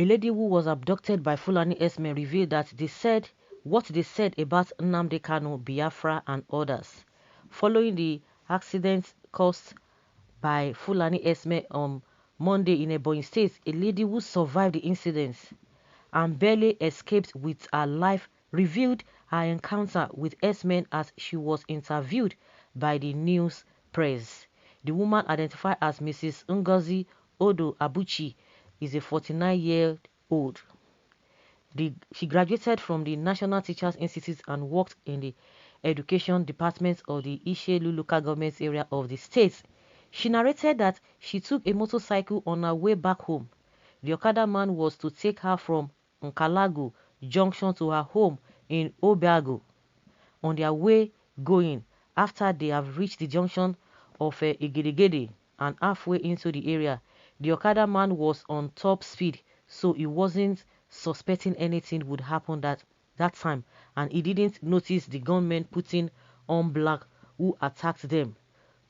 A lady who was abducted by Fulani Herdsmen revealed that what they said about Nnamdi Kanu, Biafra and others. Following the accident caused by Fulani Herdsmen on Monday in Ebonyi State, a lady who survived the incident and barely escaped with her life revealed her encounter with herdsmen as she was interviewed by the news press. The woman, identified as Mrs. Ngozi Odo Abuchi, is a 49-year-old. She graduated from the National Teachers Institute and worked in the Education Department of the Ishelu local government area of the state. She narrated that she took a motorcycle on her way back home. The Okada man was to take her from Nkalagu Junction to her home in Obiago. On their way going, after they have reached the junction of Igedegede and halfway into the area, the Okada man was on top speed, so he wasn't suspecting anything would happen that time, and he didn't notice the gunmen putting on black who attacked them,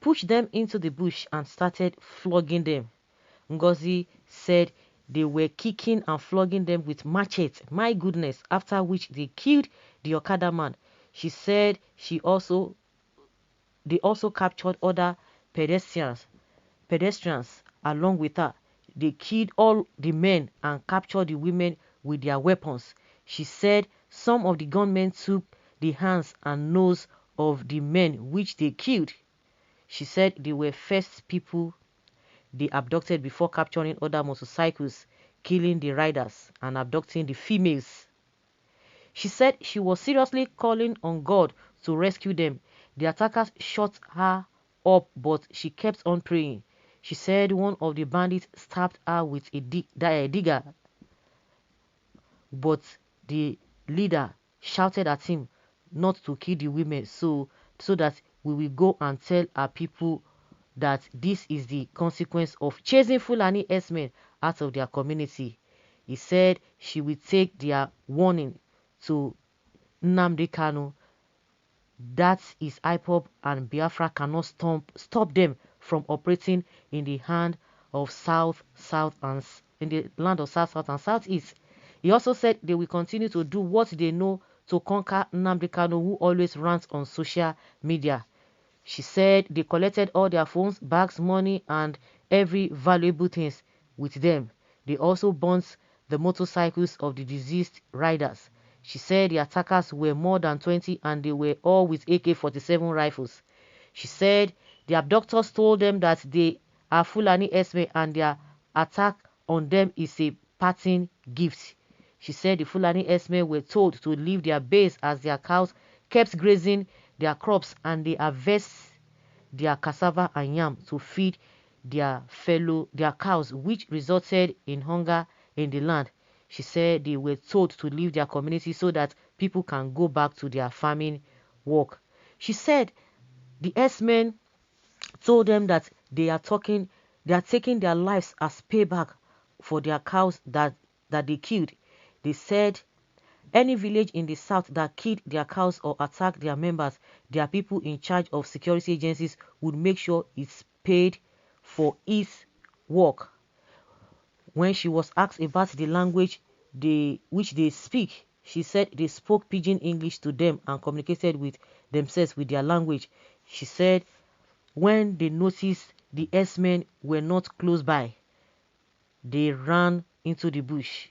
pushed them into the bush and started flogging them. Ngozi said they were kicking and flogging them with machetes. My goodness, after which they killed the Okada man. She said they also captured other pedestrians along with her. They killed all the men and captured the women with their weapons. She said some of the gunmen took the hands and nose of the men which they killed. She said they were first people they abducted before capturing other motorcycles, killing the riders and abducting the females. She said she was seriously calling on God to rescue them. The attackers shot her up, but she kept on praying. She said one of the bandits stabbed her with a digger, but the leader shouted at him not to kill the women so that we will go and tell our people that this is the consequence of chasing Fulani herdsmen out of their community. He said she will take their warning to Nnamdi Kanu. That is IPOB and Biafra cannot stop them from operating in the land of South and Southeast. He also said they will continue to do what they know to conquer Nnamdi Kanu, who always rants on social media. She said they collected all their phones, bags, money, and every valuable things with them. They also burnt the motorcycles of the deceased riders. She said the attackers were more than 20 and they were all with AK-47 rifles. She said the abductors told them that they are Fulani herdsmen and their attack on them is a parting gift. She said the Fulani herdsmen were told to leave their base as their cows kept grazing their crops and they harvest their cassava and yam to feed their cows, which resulted in hunger in the land. She said they were told to leave their community so that people can go back to their farming work. She said the herdsmen told them that they are taking their lives as payback for their cows that they killed. They said any village in the south that killed their cows or attacked their members, their people in charge of security agencies would make sure it's paid for its work. When she was asked about the language which they speak, she said they spoke pidgin English to them and communicated with themselves with their language. She said when they noticed the herdsmen were not close by, they ran into the bush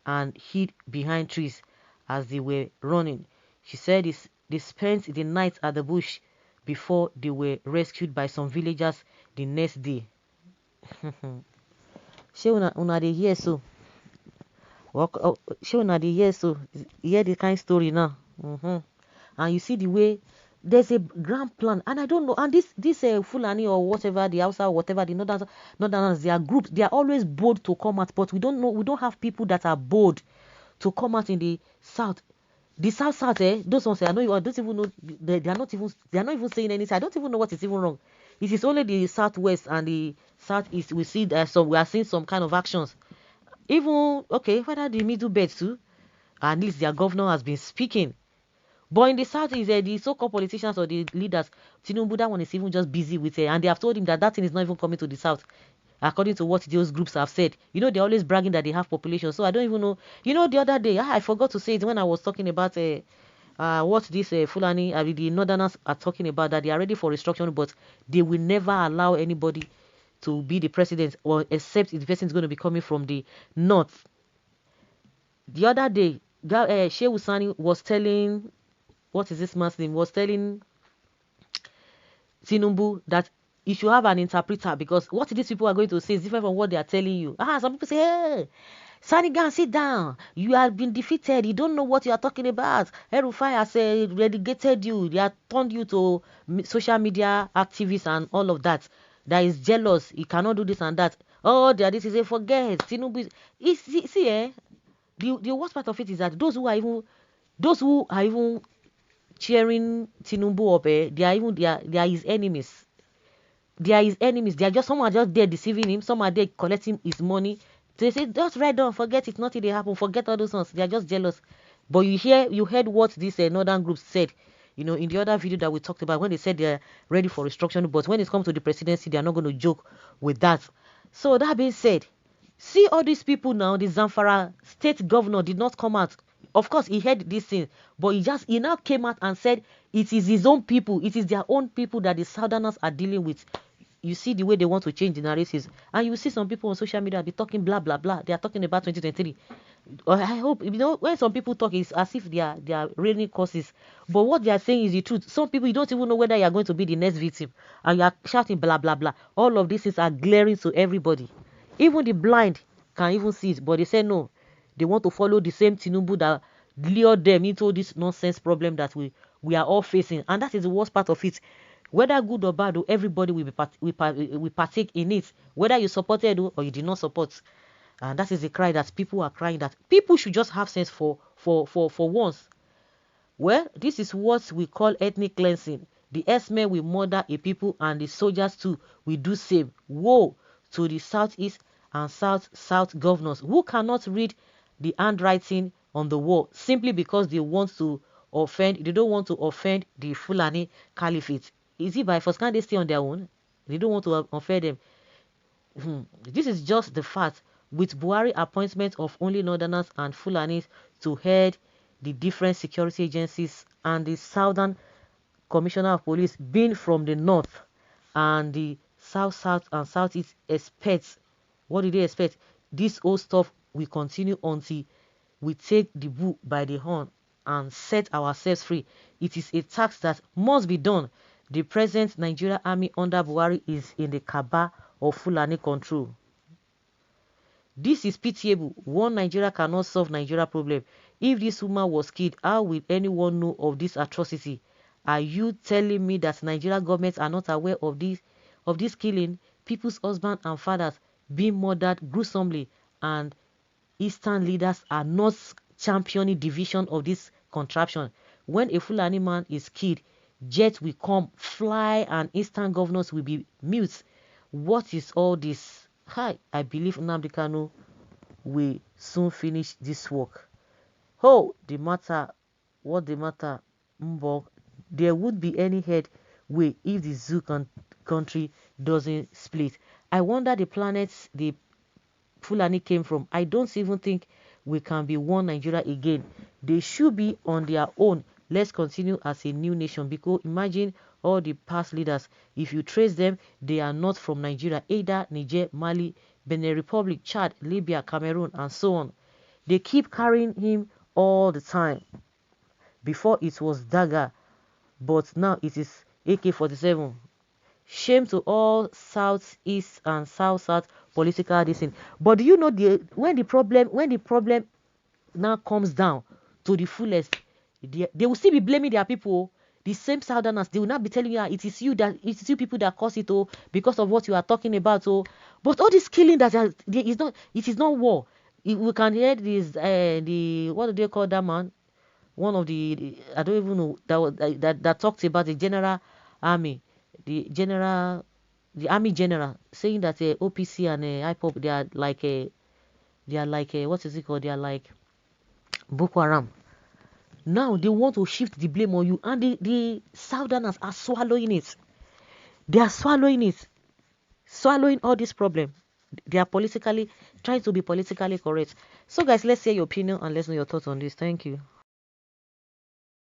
and hid behind trees as they were running. She said they spent the night at the bush before they were rescued by some villagers the next day. She una dey hear so. She una dey hear so. Hear the kind story now. And you see the way there's a grand plan, and I don't know. And this Fulani or whatever, the Hausa or whatever, the Northerners, their groups, they are always bold to come out, but we don't know. We don't have people that are bold to come out in the south. The south, those ones, I don't even know. They are not even saying anything. I don't even know what is even wrong. It is only the southwest and the southeast. We see that we are seeing some kind of actions. Even whether the middle belt too, at least their governor has been speaking. But in the south is the so-called politicians or the leaders. Tinubu, that one is even just busy with it, and they have told him that thing is not even coming to the south. according to what those groups have said. You know, they're always bragging that they have population. So I don't even know. You know, the other day, I forgot to say it when I was talking about what this Fulani, the Northerners are talking about, that they are ready for restructuring, but they will never allow anybody to be the president, or except if the person is going to be coming from the north. The other day, Sheikh Usani was telling, what is this man's name, was telling Tinubu that you should have an interpreter, because what these people are going to say is different from what they are telling you. Some people say, hey, Sani, go and sit down. You have been defeated. You don't know what you are talking about. El-Rufai has relegated you. They have turned you to social media activists and all of that. That is jealous. He cannot do this and that. Oh, they are this is a forget. Tinubu is, see, the worst part of it is that those who are even cheering Tinubu up, they are his enemies. They are his enemies. They are just, some are just there deceiving him. Some are there collecting his money. They say, just write down, forget it, nothing they happen, forget all those ones. They are just jealous. But you heard what this northern group said, you know, in the other video that we talked about, when they said they're ready for restructuring, but when it comes to the presidency, they are not going to joke with that. So that being said, see all these people now, the Zamfara state governor did not come out. Of course, he heard this thing, but he now came out and said it is his own people, it is their own people that the Southerners are dealing with. You see the way they want to change the narratives, and you see some people on social media be talking blah blah blah. They are talking about 2023. I hope, you know, when some people talk, it's as if they are raining curses, but what they are saying is the truth. Some people, you don't even know whether you are going to be the next victim, and you are shouting blah blah blah. All of these things are glaring to everybody. Even the blind can even see it, but they say no. They want to follow the same Tinubu that lured them into this nonsense problem that we are all facing, and that is the worst part of it. Whether good or bad, everybody will partake in it. Whether you supported or you did not support, and that is the cry that people are crying. That people should just have sense for once. Well, this is what we call ethnic cleansing. The Herdsmen will murder a people, and the soldiers too will do same. Woe to the southeast and south governors who cannot read the handwriting on the wall simply because they want to offend. They don't want to offend the Fulani Caliphate. Is it by force? Can't they stay on their own? They don't want to offend them. This is just the fact. With Buhari appointment of only Northerners and Fulanis to head the different security agencies, and the Southern Commissioner of Police being from the north, and the south and southeast expects, what do they expect? This old stuff will continue until we take the bull by the horn and set ourselves free. It is a task that must be done. The present Nigeria army under Buhari is in the cabal of Fulani control. This is pitiable. One Nigeria cannot solve Nigeria problem. If this woman was killed, how will anyone know of this atrocity? Are you telling me that Nigeria governments are not aware of this killing? People's husbands and fathers being murdered gruesomely, and Eastern leaders are not championing division of this contraption. When a Fulani man is killed, jets will come, fly, and Eastern governors will be mute. What is all this? I believe Nnamdi Kanu will soon finish this work. What the matter? Mbok, there would be any headway if the zoo country doesn't split. I wonder the planets the Fulani came from. I don't even think we can be one Nigeria again. They should be on their own. Let's continue as a new nation, because imagine all the past leaders. If you trace them, they are not from Nigeria, either Niger, Mali, Benin Republic, Chad, Libya, Cameroon, and so on. They keep carrying him all the time. Before it was dagger, but now it is AK-47. Shame to all southeast and south political dissent. But do you know when the problem now comes down to the fullest, they will still be blaming their people. The same Southerners, they will not be telling you it is you people that cause it because of what you are talking about. But all this killing it is not war. We can hear this what do they call that man? One of I don't even know that talks about the general army, the army general saying that OPC and IPOP, they are like what is it called? They are like Boko Haram. Now they want to shift the blame on you, and the Southerners are swallowing it. They are swallowing all this problem. They are politically trying to be politically correct. So guys, let's hear your opinion and let's know your thoughts on this. Thank you.